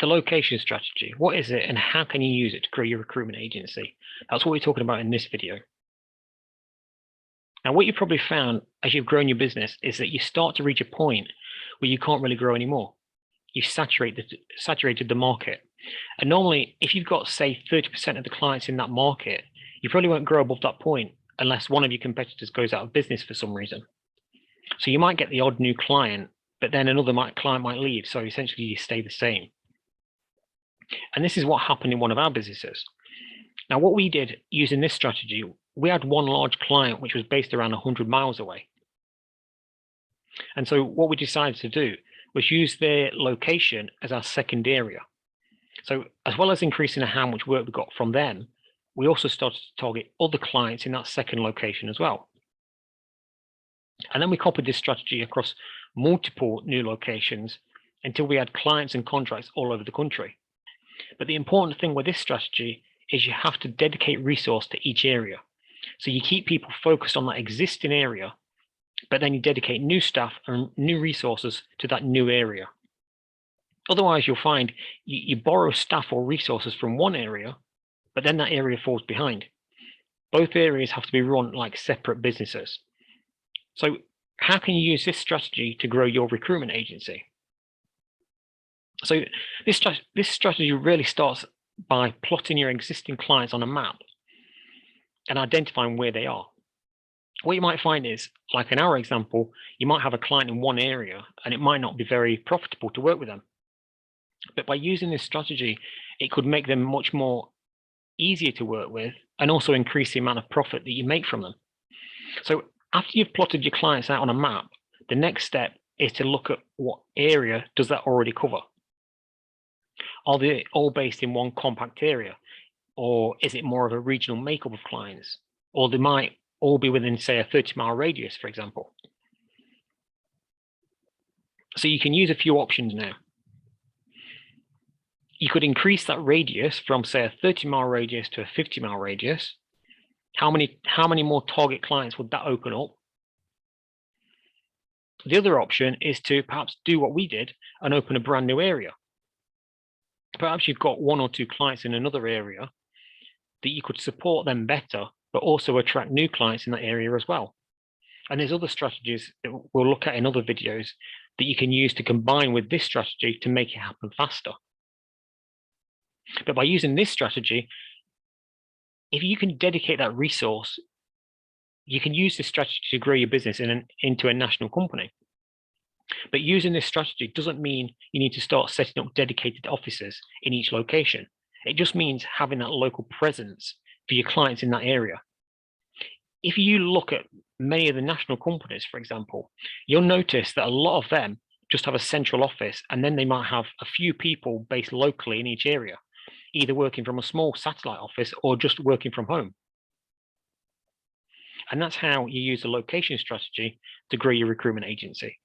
the location strategy. What is it and how can you use it to grow your recruitment agency? That's what we're talking about in this video. Now, what you probably found as you've grown your business is that you start to reach a point where you can't really grow anymore. You've saturated the market. And normally, if you've got, say, 30% of the clients in that market, you probably won't grow above that point unless one of your competitors goes out of business for some reason. So you might get the odd new client, but then another client might leave. So essentially, you stay the same. And this is what happened in one of our businesses. Now, what we did using this strategy, we had one large client which was based around 100 miles away. And so what we decided to do was use their location as our second area. So as well as increasing how much work we got from them, we also started to target other clients in that second location as well. And then we copied this strategy across multiple new locations until we had clients and contracts all over the country. But the important thing with this strategy is you have to dedicate resource to each area. So you keep people focused on that existing area, but then you dedicate new staff and new resources to that new area. Otherwise, you'll find you borrow staff or resources from one area, but then that area falls behind. Both areas have to be run like separate businesses. So how can you use this strategy to grow your recruitment agency? So this strategy really starts by plotting your existing clients on a map and identifying where they are. What you might find is, like in our example, you might have a client in one area and it might not be very profitable to work with them. But by using this strategy, it could make them much more easier to work with and also increase the amount of profit that you make from them. So after you've plotted your clients out on a map, the next step is to look at what area does that already cover. Are they all based in one compact area? Or is it more of a regional makeup of clients? Or they might all be within, say, a 30-mile radius, for example. So you can use a few options now. You could increase that radius from, say, a 30-mile radius to a 50-mile radius. How many more target clients would that open up? The other option is to perhaps do what we did and open a brand new area. Perhaps you've got one or two clients in another area that you could support them better, but also attract new clients in that area as well. And there's other strategies that we'll look at in other videos that you can use to combine with this strategy to make it happen faster. But by using this strategy, if you can dedicate that resource, you can use this strategy to grow your business into a national company. But using this strategy doesn't mean you need to start setting up dedicated offices in each location. It just means having that local presence for your clients in that area. If you look at many of the national companies, for example, you'll notice that a lot of them just have a central office, and then they might have a few people based locally in each area, either working from a small satellite office or just working from home. And that's how you use the location strategy to grow your recruitment agency.